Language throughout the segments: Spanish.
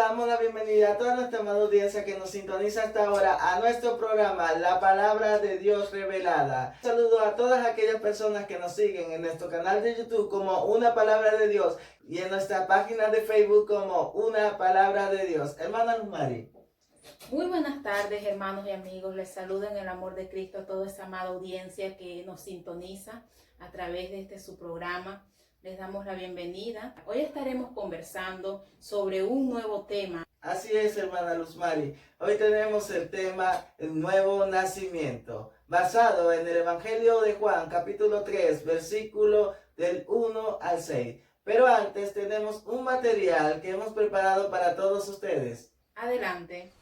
damos la bienvenida a toda nuestra amada audiencia que nos sintoniza hasta ahora a nuestro programa La Palabra de Dios Revelada. Saludo a todas aquellas personas que nos siguen en nuestro canal de YouTube como Una Palabra de Dios y en nuestra página de Facebook como Una Palabra de Dios. Hermana Luz Mari. Muy buenas tardes, hermanos y amigos. Les saludo en el amor de Cristo a toda esa amada audiencia que nos sintoniza a través de su programa. Les damos la bienvenida. Hoy estaremos conversando sobre un nuevo tema. Así es, hermana Luz Mari. Hoy tenemos el tema El Nuevo Nacimiento, basado en el Evangelio de Juan, capítulo 3, versículo del 1 al 6. Pero antes tenemos un material que hemos preparado para todos ustedes. Adelante.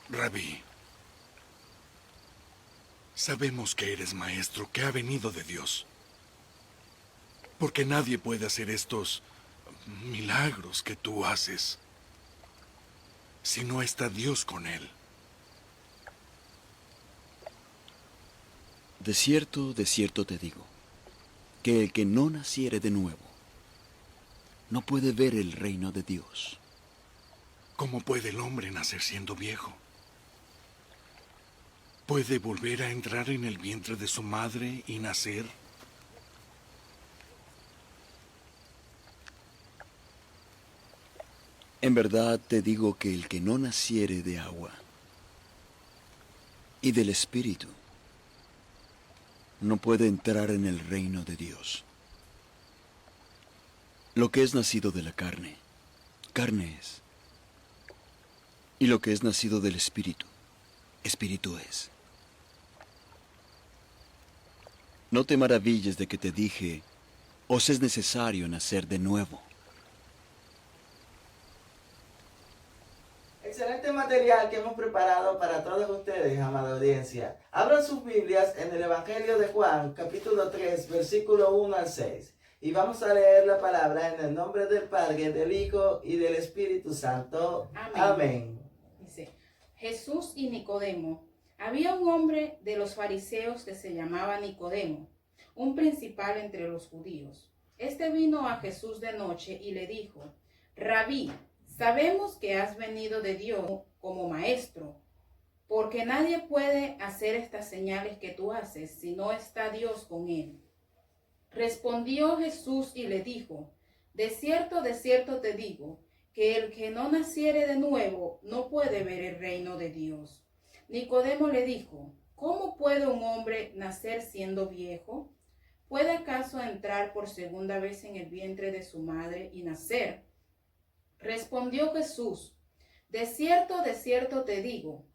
Rabí, sabemos que eres maestro que ha venido de Dios, porque nadie puede hacer estos milagros que tú haces si no está Dios con él. De cierto te digo, que el que no naciere de nuevo, no puede ver el reino de Dios. ¿Cómo puede el hombre nacer siendo viejo? ¿Puede volver a entrar en el vientre de su madre y nacer? En verdad te digo que el que no naciere de agua y del Espíritu, no puede entrar en el reino de Dios. Lo que es nacido de la carne, carne es. Y lo que es nacido del Espíritu, Espíritu es. No te maravilles de que te dije, os es necesario nacer de nuevo. Excelente material que hemos preparado para todos ustedes, amada audiencia. Abran sus Biblias en el Evangelio de Juan, capítulo 3, versículo 1 al 6. Y vamos a leer la palabra en el nombre del Padre, del Hijo y del Espíritu Santo. Amén. Amén. Dice, Jesús y Nicodemo. Había un hombre de los fariseos que se llamaba Nicodemo, un principal entre los judíos. Este vino a Jesús de noche y le dijo, Rabí, sabemos que has venido de Dios como maestro, porque nadie puede hacer estas señales que tú haces si no está Dios con él. Respondió Jesús y le dijo, de cierto te digo, que el que no naciere de nuevo no puede ver el reino de Dios. Nicodemo le dijo, ¿cómo puede un hombre nacer siendo viejo? ¿Puede acaso entrar por segunda vez en el vientre de su madre y nacer? Respondió Jesús, de cierto te digo,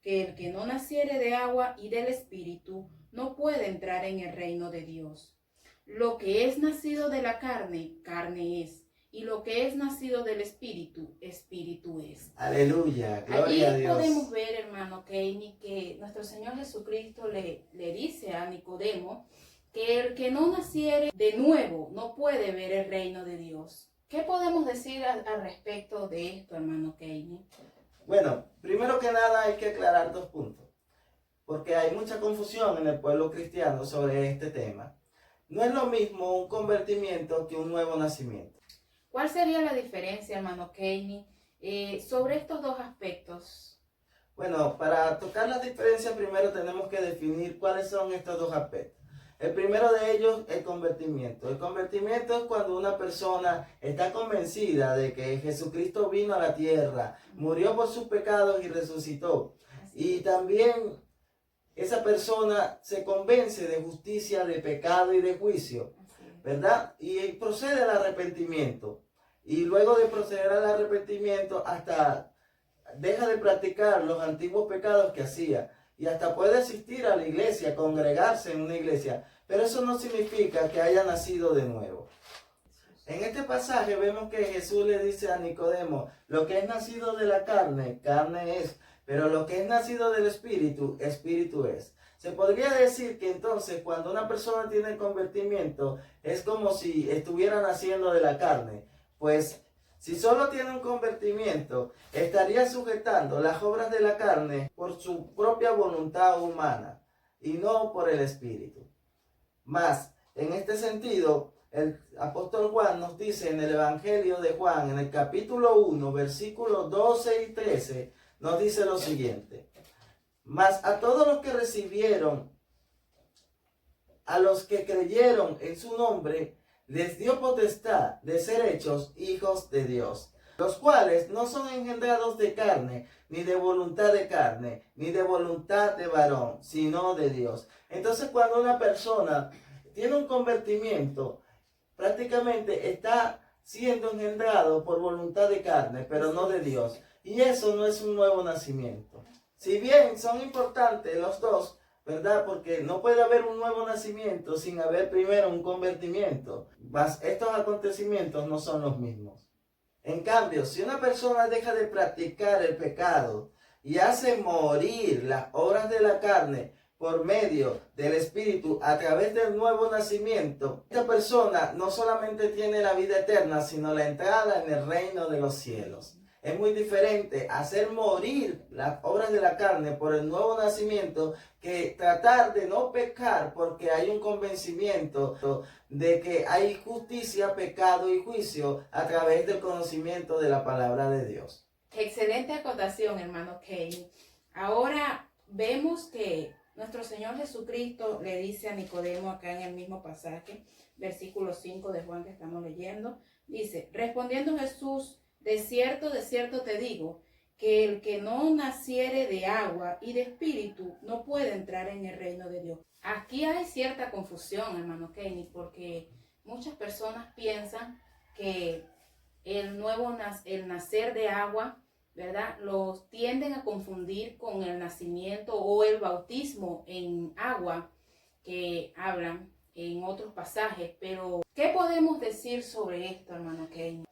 que el que no naciere de agua y del Espíritu no puede entrar en el reino de Dios. Lo que es nacido de la carne, carne es, y lo que es nacido del Espíritu, Espíritu es. Aleluya, gloria a Allí Dios. podemos ver, hermano Keini, que nuestro Señor Jesucristo le dice a Nicodemo que el que no naciere de nuevo no puede ver el reino de Dios. ¿Qué podemos decir al respecto de esto, hermano Keini? Bueno, primero que nada hay que aclarar dos puntos, porque hay mucha confusión en el pueblo cristiano sobre este tema. No es lo mismo un convertimiento que un nuevo nacimiento. ¿Cuál sería la diferencia, hermano Keini, sobre estos dos aspectos? Bueno, para tocar la diferencia primero tenemos que definir cuáles son estos dos aspectos. El primero de ellos, el convertimiento. El convertimiento es cuando una persona está convencida de que Jesucristo vino a la tierra, murió por sus pecados y resucitó. Y también esa persona se convence de justicia, de pecado y de juicio, ¿verdad? Y procede al arrepentimiento. Y luego de proceder al arrepentimiento, hasta deja de practicar los antiguos pecados que hacía. Y hasta puede asistir a la iglesia, congregarse en una iglesia. Pero eso no significa que haya nacido de nuevo. En este pasaje vemos que Jesús le dice a Nicodemo, lo que es nacido de la carne, carne es. Pero lo que es nacido del Espíritu, Espíritu es. Se podría decir que entonces cuando una persona tiene el convertimiento, es como si estuviera naciendo de la carne. Pues si solo tiene un convertimiento, estaría sujetando las obras de la carne por su propia voluntad humana y no por el Espíritu. Mas En este sentido, el apóstol Juan nos dice en el Evangelio de Juan, en el capítulo 1, versículos 12 y 13, nos dice lo siguiente: mas a todos los que recibieron, a los que creyeron en su nombre, les dio potestad de ser hechos hijos de Dios, los cuales no son engendrados de carne, ni de voluntad de carne, ni de voluntad de varón, sino de Dios. Entonces, cuando una persona tiene un convertimiento, prácticamente está siendo engendrado por voluntad de carne, pero no de Dios. Y eso no es un nuevo nacimiento. Si bien son importantes los dos, ¿verdad? Porque no puede haber un nuevo nacimiento sin haber primero un convertimiento. Mas estos acontecimientos no son los mismos. En cambio, si una persona deja de practicar el pecado y hace morir las obras de la carne por medio del Espíritu a través del nuevo nacimiento, esta persona no solamente tiene la vida eterna, sino la entrada en el reino de los cielos. Es muy diferente hacer morir las obras de la carne por el nuevo nacimiento que tratar de no pecar porque hay un convencimiento de que hay justicia, pecado y juicio a través del conocimiento de la palabra de Dios. Excelente acotación, hermano Kane. Ahora vemos que nuestro Señor Jesucristo le dice a Nicodemo acá en el mismo pasaje, versículo 5 de Juan que estamos leyendo, dice: respondiendo Jesús, de cierto te digo, que el que no naciere de agua y de espíritu no puede entrar en el reino de Dios. Aquí hay cierta confusión, hermano Kenny, porque muchas personas piensan que el nacer de agua, ¿verdad?, los tienden a confundir con el nacimiento o el bautismo en agua que hablan en otros pasajes. Pero, ¿qué podemos decir sobre esto, hermano Kenny?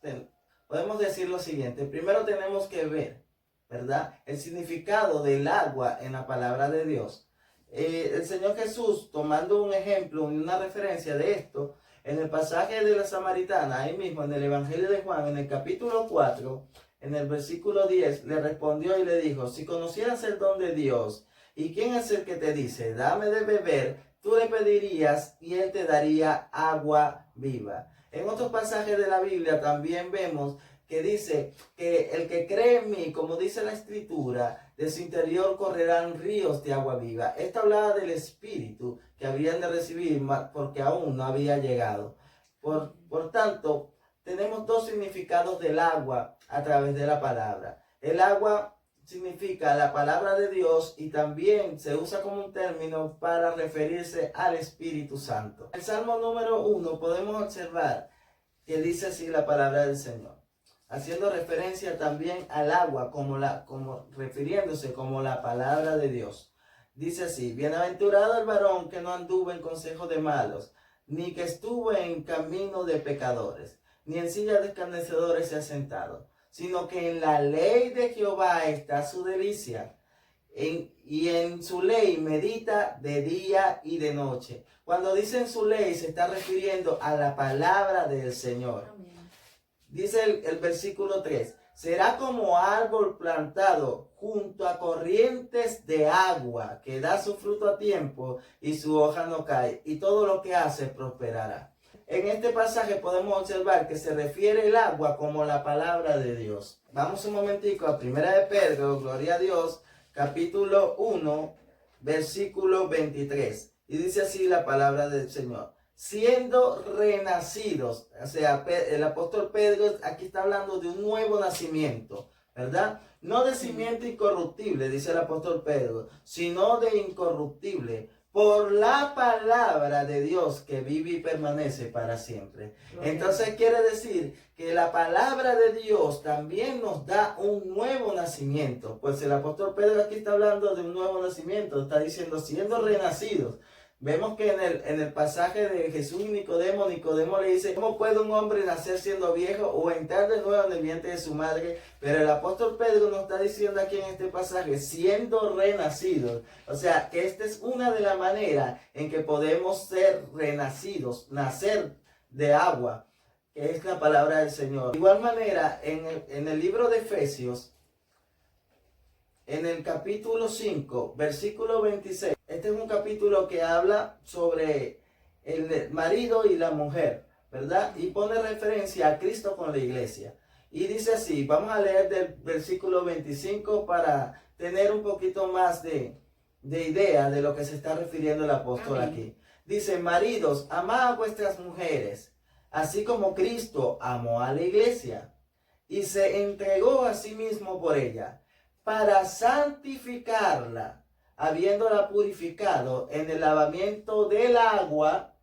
Podemos decir lo siguiente: primero tenemos que ver, ¿verdad?, el significado del agua en la palabra de Dios. El Señor Jesús, tomando un ejemplo y una referencia de esto, en el pasaje de la Samaritana, ahí mismo en el Evangelio de Juan, en el capítulo 4, en el versículo 10, le respondió y le dijo: si conocieras el don de Dios, ¿y quién es el que te dice, dame de beber? Tú le pedirías y él te daría agua viva. En otros pasajes de la Biblia también vemos que dice que el que cree en mí, como dice la Escritura, de su interior correrán ríos de agua viva. Esto hablaba del Espíritu que habrían de recibir porque aún no había llegado. Por tanto, tenemos dos significados del agua a través de la palabra. El agua significa la palabra de Dios y también se usa como un término para referirse al Espíritu Santo. En el Salmo número 1 podemos observar que dice así la palabra del Señor, haciendo referencia también al agua como refiriéndose como la palabra de Dios. Dice así: bienaventurado el varón que no anduvo en consejo de malos, ni que estuvo en camino de pecadores, ni en silla de escarnecedores se ha sentado, sino que en la ley de Jehová está su delicia, y en su ley medita de día y de noche. Cuando dice en su ley, se está refiriendo a la palabra del Señor. Amén. Dice el versículo 3, será como árbol plantado junto a corrientes de agua, que da su fruto a tiempo y su hoja no cae, y todo lo que hace prosperará. En este pasaje podemos observar que se refiere el agua como la palabra de Dios. Vamos un momentico a 1 de Pedro, gloria a Dios, capítulo 1, versículo 23. Y dice así la palabra del Señor: siendo renacidos, o sea, el apóstol Pedro aquí está hablando de un nuevo nacimiento, ¿verdad? No de simiente incorruptible, dice el apóstol Pedro, sino de incorruptible, por la palabra de Dios que vive y permanece para siempre. Entonces quiere decir que la palabra de Dios también nos da un nuevo nacimiento. Pues el apóstol Pedro aquí está hablando de un nuevo nacimiento, está diciendo siendo renacidos. Vemos que en el pasaje de Jesús y Nicodemo, Nicodemo le dice: ¿cómo puede un hombre nacer siendo viejo o entrar de nuevo en el vientre de su madre? Pero el apóstol Pedro nos está diciendo aquí en este pasaje, siendo renacidos. O sea, que esta es una de las maneras en que podemos ser renacidos, nacer de agua, que es la palabra del Señor. De igual manera, en el libro de Efesios, en el capítulo 5, versículo 26, este es un capítulo que habla sobre el marido y la mujer, ¿verdad? Y pone referencia a Cristo con la iglesia. Y dice así, vamos a leer del versículo 25 para tener un poquito más de idea de lo que se está refiriendo el apóstol Amén. aquí. Dice, maridos, amad a vuestras mujeres, así como Cristo amó a la iglesia y se entregó a sí mismo por ella, para santificarla, habiéndola purificado en el lavamiento del agua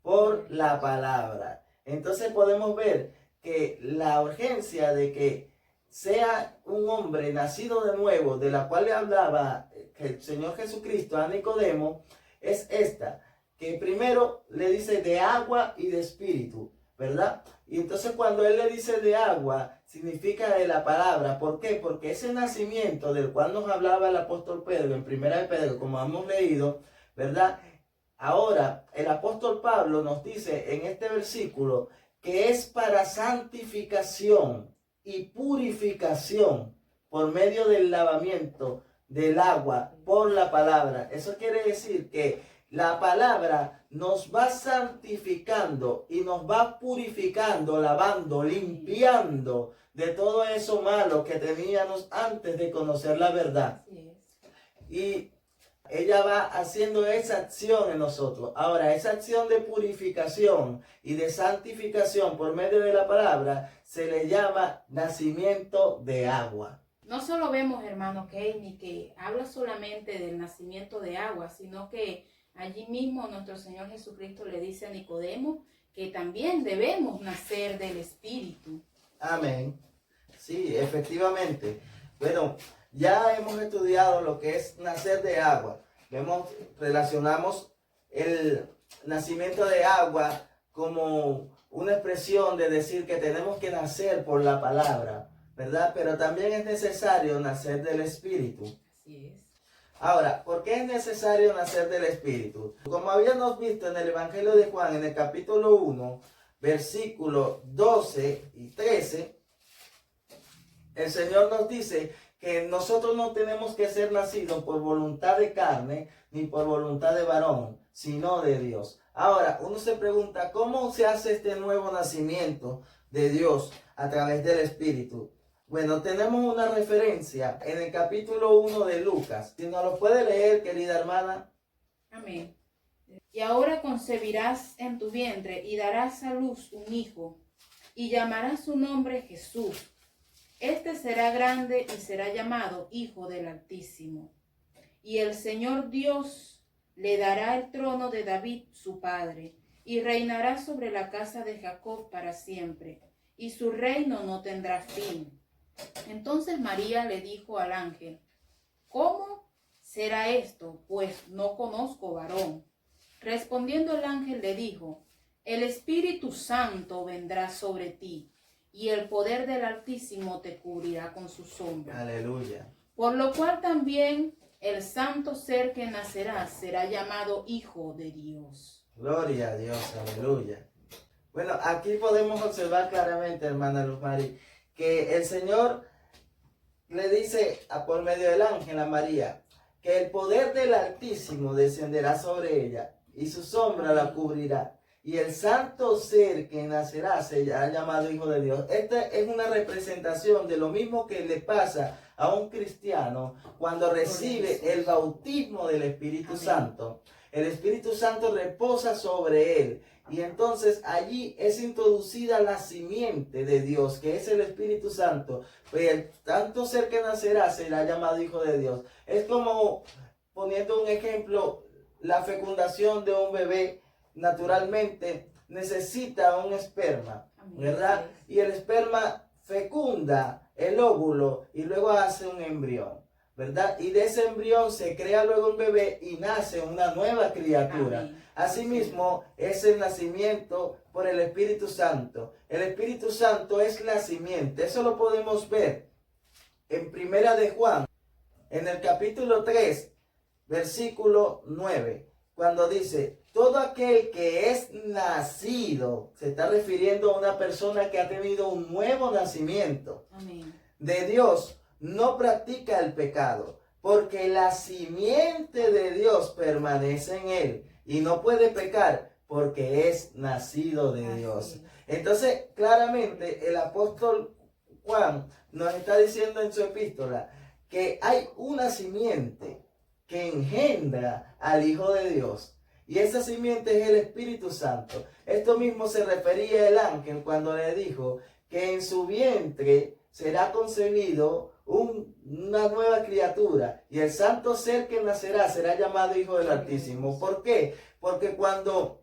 por la palabra. Entonces podemos ver que la urgencia de que sea un hombre nacido de nuevo, de la cual le hablaba el Señor Jesucristo a Nicodemo, es esta, que primero le dice de agua y de espíritu, ¿verdad? Y entonces cuando él le dice de agua, significa de la palabra. ¿Por qué? Porque ese nacimiento del cual nos hablaba el apóstol Pedro en Primera de Pedro, como hemos leído, ¿verdad? Ahora el apóstol Pablo nos dice en este versículo que es para santificación y purificación por medio del lavamiento del agua por la palabra. Eso quiere decir que la palabra nos va santificando y nos va purificando, lavando, limpiando de todo eso malo que teníamos antes de conocer la verdad. Y ella va haciendo esa acción en nosotros. Ahora, esa acción de purificación y de santificación por medio de la palabra se le llama nacimiento de agua. No solo vemos, hermano Kenny, que habla solamente del nacimiento de agua, sino que allí mismo nuestro Señor Jesucristo le dice a Nicodemo que también debemos nacer del Espíritu. Amén. Sí, efectivamente. Bueno, ya hemos estudiado lo que es nacer de agua. Relacionamos el nacimiento de agua como una expresión de decir que tenemos que nacer por la palabra, ¿verdad? Pero también es necesario nacer del Espíritu. Así es. Ahora, ¿por qué es necesario nacer del Espíritu? Como habíamos visto en el Evangelio de Juan, en el capítulo 1, versículos 12 y 13, el Señor nos dice que nosotros no tenemos que ser nacidos por voluntad de carne ni por voluntad de varón, sino de Dios. Ahora, uno se pregunta, ¿cómo se hace este nuevo nacimiento de Dios a través del Espíritu? Bueno, tenemos una referencia en el capítulo 1 de Lucas. Si nos lo puede leer, querida hermana. Amén. Y ahora concebirás en tu vientre y darás a luz un hijo, y llamarás su nombre Jesús. Este será grande y será llamado Hijo del Altísimo. Y el Señor Dios le dará el trono de David, su padre, y reinará sobre la casa de Jacob para siempre, y su reino no tendrá fin. Entonces María le dijo al ángel, ¿cómo será esto? Pues no conozco varón. Respondiendo el ángel le dijo, el Espíritu Santo vendrá sobre ti, y el poder del Altísimo te cubrirá con su sombra. Aleluya. Por lo cual también el santo ser que nacerá será llamado Hijo de Dios. Gloria a Dios, aleluya. Bueno, aquí podemos observar claramente, hermana Luz Mari, que el Señor le dice por medio del ángel a María que el poder del Altísimo descenderá sobre ella y su sombra la cubrirá. Y el santo ser que nacerá será llamado Hijo de Dios. Esta es una representación de lo mismo que le pasa a un cristiano cuando recibe el bautismo del Espíritu Santo. El Espíritu Santo reposa sobre él. Y entonces allí es introducida la simiente de Dios, que es el Espíritu Santo. Pues el santo ser que nacerá será llamado Hijo de Dios. Es como, poniendo un ejemplo, la fecundación de un bebé naturalmente necesita un esperma, ¿verdad? Y el esperma fecunda el óvulo y luego hace un embrión, ¿verdad? Y de ese embrión se crea luego un bebé y nace una nueva criatura. Amén. Asimismo, es el nacimiento por el Espíritu Santo. El Espíritu Santo es la simiente. Eso lo podemos ver en Primera de Juan, en el capítulo 3, versículo 9, cuando dice, todo aquel que es nacido, se está refiriendo a una persona que ha tenido un nuevo nacimiento. Amén. De Dios, no practica el pecado, porque la simiente de Dios permanece en él y no puede pecar porque es nacido de Así Dios. es. Entonces, claramente, el apóstol Juan nos está diciendo en su epístola que hay una simiente que engendra al Hijo de Dios. Y esa simiente es el Espíritu Santo. Esto mismo se refería el ángel cuando le dijo que en su vientre será concebido una nueva criatura. Y el santo ser que nacerá será llamado Hijo del Altísimo. ¿Por qué? Porque cuando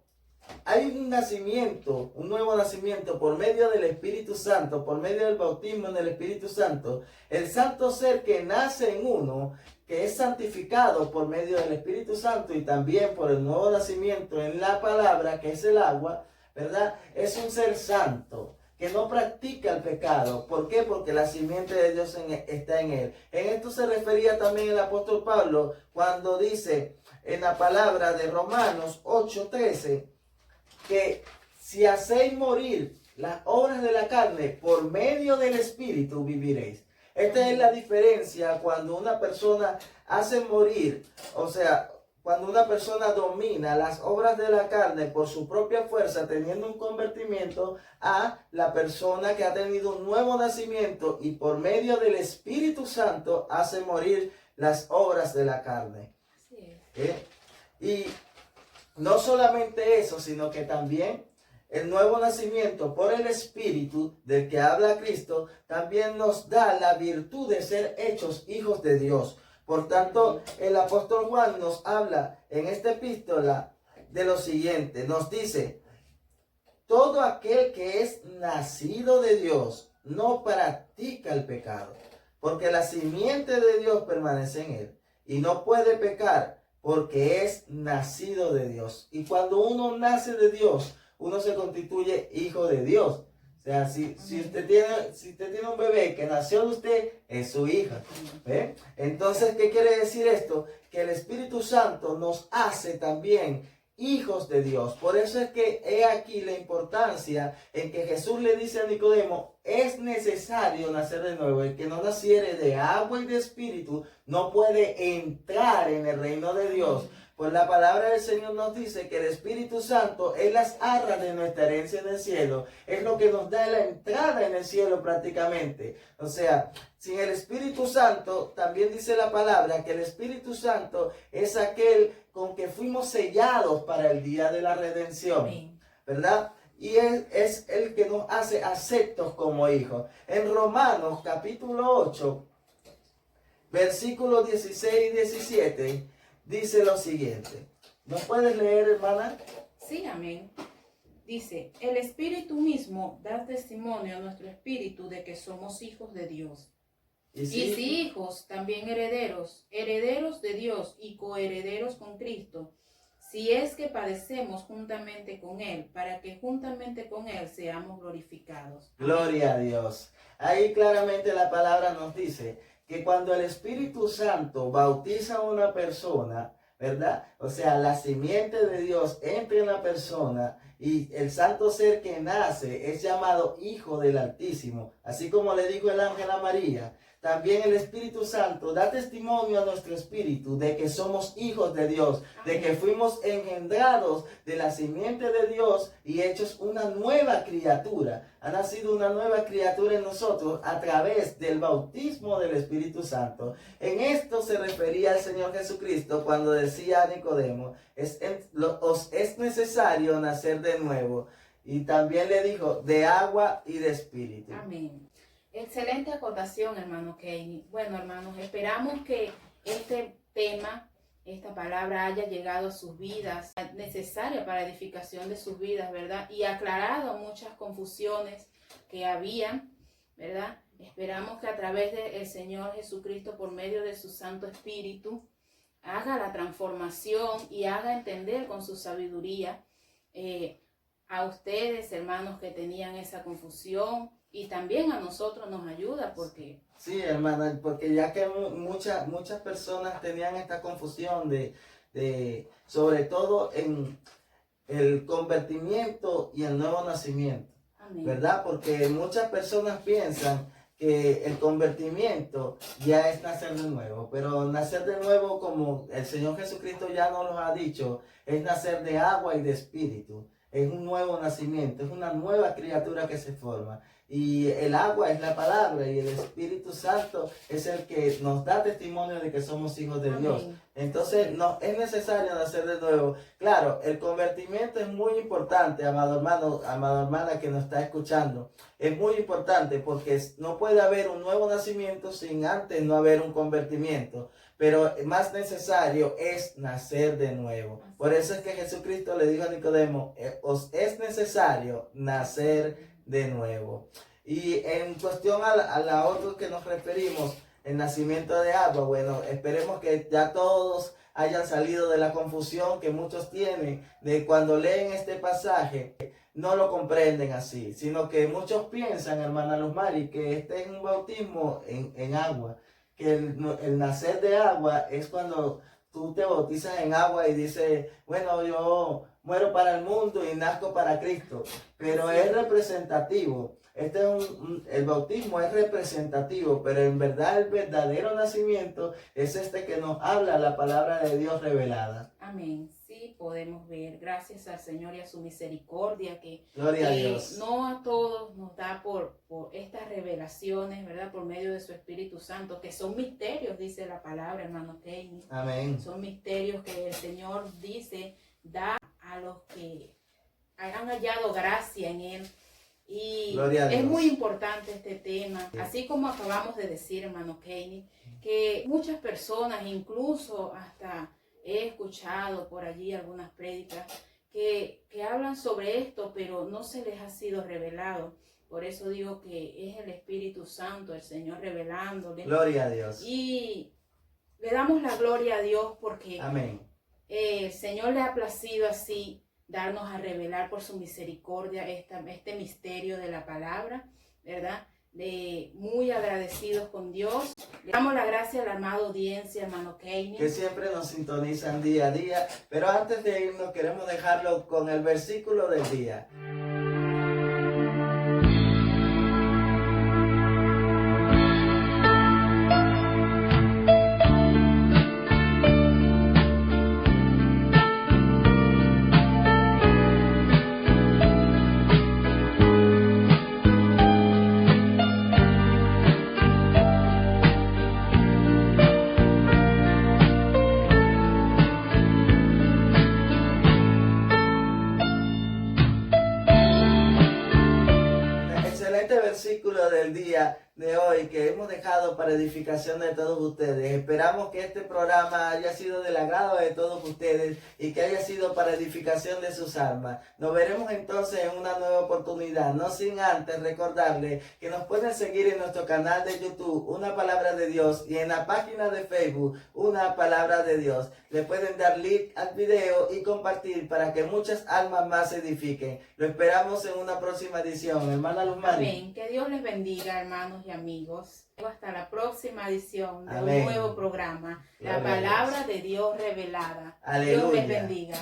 hay un nacimiento, un nuevo nacimiento por medio del Espíritu Santo, por medio del bautismo en el Espíritu Santo, el santo ser que nace en uno, que es santificado por medio del Espíritu Santo y también por el nuevo nacimiento en la palabra, que es el agua, ¿verdad? Es un ser santo, que no practica el pecado. ¿Por qué? Porque la simiente de Dios está en él. En esto se refería también el apóstol Pablo cuando dice en la palabra de Romanos 8:13, que si hacéis morir las obras de la carne, por medio del Espíritu viviréis. Esta es la diferencia cuando una persona hace morir, o sea, cuando una persona domina las obras de la carne por su propia fuerza, teniendo un convertimiento, a la persona que ha tenido un nuevo nacimiento y por medio del Espíritu Santo hace morir las obras de la carne. Así es. Y no solamente eso, sino que también el nuevo nacimiento por el Espíritu del que habla Cristo también nos da la virtud de ser hechos hijos de Dios. Por tanto, el apóstol Juan nos habla en esta epístola de lo siguiente. Nos dice, todo aquel que es nacido de Dios no practica el pecado, porque la simiente de Dios permanece en él y no puede pecar porque es nacido de Dios. Y cuando uno nace de Dios, uno se constituye hijo de Dios. O sea, si usted tiene un bebé que nació de usted, es su hija. ¿Ve? Entonces, ¿qué quiere decir esto? Que el Espíritu Santo nos hace también hijos de Dios. Por eso es que he aquí la importancia en que Jesús le dice a Nicodemo, es necesario nacer de nuevo. El que no naciere de agua y de espíritu no puede entrar en el reino de Dios. Pues la palabra del Señor nos dice que el Espíritu Santo es las arras de nuestra herencia en el cielo. Es lo que nos da la entrada en el cielo prácticamente. O sea, sin el Espíritu Santo, también dice la palabra que el Espíritu Santo es aquel con que fuimos sellados para el día de la redención. ¿Verdad? Y es el que nos hace aceptos como hijos. En Romanos capítulo 8, versículos 16 y 17, dice lo siguiente. ¿Nos puedes leer, hermana? Sí, amén. Dice, el Espíritu mismo da testimonio a nuestro espíritu de que somos hijos de Dios. Y si hijos, también herederos, herederos de Dios y coherederos con Cristo, si es que padecemos juntamente con Él, para que juntamente con Él seamos glorificados. Gloria a Dios. Ahí claramente la palabra nos dice que cuando el Espíritu Santo bautiza a una persona, ¿verdad? O sea, la simiente de Dios entra en la persona y el santo ser que nace es llamado Hijo del Altísimo. Así como le dijo el ángel a María, también el Espíritu Santo da testimonio a nuestro espíritu de que somos hijos de Dios, de que fuimos engendrados de la simiente de Dios y hechos una nueva criatura. Ha nacido una nueva criatura en nosotros a través del bautismo del Espíritu Santo. En esto se refería el Señor Jesucristo cuando decía a Nicodemo, os es necesario nacer de nuevo. Y también le dijo, de agua y de espíritu. Amén. Excelente acotación, hermano Kenny. Bueno, hermanos, esperamos que este tema, esta palabra haya llegado a sus vidas, necesaria para edificación de sus vidas, ¿verdad? Y aclarado muchas confusiones que habían, ¿verdad? Esperamos que a través del Señor Jesucristo, por medio de su Santo Espíritu, haga la transformación y haga entender con su sabiduría a ustedes, hermanos, que tenían esa confusión, y también a nosotros nos ayuda porque... Sí, hermana, porque ya que muchas personas tenían esta confusión sobre todo en el convertimiento y el nuevo nacimiento. Amén. ¿Verdad? Porque muchas personas piensan que el convertimiento ya es nacer de nuevo, pero nacer de nuevo, como el Señor Jesucristo ya nos lo ha dicho, es nacer de agua y de espíritu. Es un nuevo nacimiento, es una nueva criatura que se forma. Y el agua es la palabra y el Espíritu Santo es el que nos da testimonio de que somos hijos de Dios. Amén. Entonces, no, es necesario nacer de nuevo. Claro, el convertimiento es muy importante, amado hermano, amada hermana que nos está escuchando. Es muy importante porque no puede haber un nuevo nacimiento sin antes no haber un convertimiento. Pero más necesario es nacer de nuevo. Por eso es que Jesucristo le dijo a Nicodemo, os es necesario nacer de nuevo. Y en cuestión a la otra que nos referimos, el nacimiento de agua, bueno, esperemos que ya todos hayan salido de la confusión que muchos tienen de cuando leen este pasaje, no lo comprenden así, sino que muchos piensan, hermana Luz Mari, que este es un bautismo en agua, que el nacer de agua es cuando tú te bautizas en agua y dices, bueno, yo muero para el mundo y nazco para Cristo, pero es representativo. El bautismo es representativo, pero en verdad el verdadero nacimiento es este que nos habla la palabra de Dios revelada. Amén. Sí, podemos ver, gracias al Señor y a su misericordia, que Gloria a Dios. no a todos nos da por estas revelaciones, ¿verdad? Por medio de su Espíritu Santo, que son misterios, dice la palabra, hermano Kenny. Amén. Son misterios que el Señor dice, da a los que han hallado gracia en Él. Y Gloria a Dios. es muy importante este tema, así como acabamos de decir, hermano Kenny, que muchas personas, incluso hasta he escuchado por allí algunas prédicas que hablan sobre esto, pero no se les ha sido revelado. Por eso digo que es el Espíritu Santo, el Señor revelándole. Gloria a Dios. Y le damos la gloria a Dios porque Amén. el Señor le ha placido así darnos a revelar por su misericordia este misterio de la palabra, ¿verdad? Muy agradecidos con Dios. Le damos la gracia a la amada audiencia, hermano Kenny, Que siempre nos sintonizan día a día. Pero antes de irnos queremos dejarlo con el versículo del día. Versículo del día de hoy que hemos dejado para edificación de todos ustedes. Esperamos que este programa haya sido del agrado de todos ustedes y que haya sido para edificación de sus almas. Nos veremos entonces en una nueva oportunidad, no sin antes recordarles que nos pueden seguir en nuestro canal de YouTube, Una Palabra de Dios, y en la página de Facebook, Una Palabra de Dios. Le pueden dar like al video y compartir para que muchas almas más se edifiquen. Lo esperamos en una próxima edición. Hermana Luz Mari. Amén. Que Dios les bendiga, hermanos y amigos. Hasta la próxima edición de Amén. un nuevo programa, Gloria La Palabra de Dios Revelada. Aleluya. Dios les bendiga.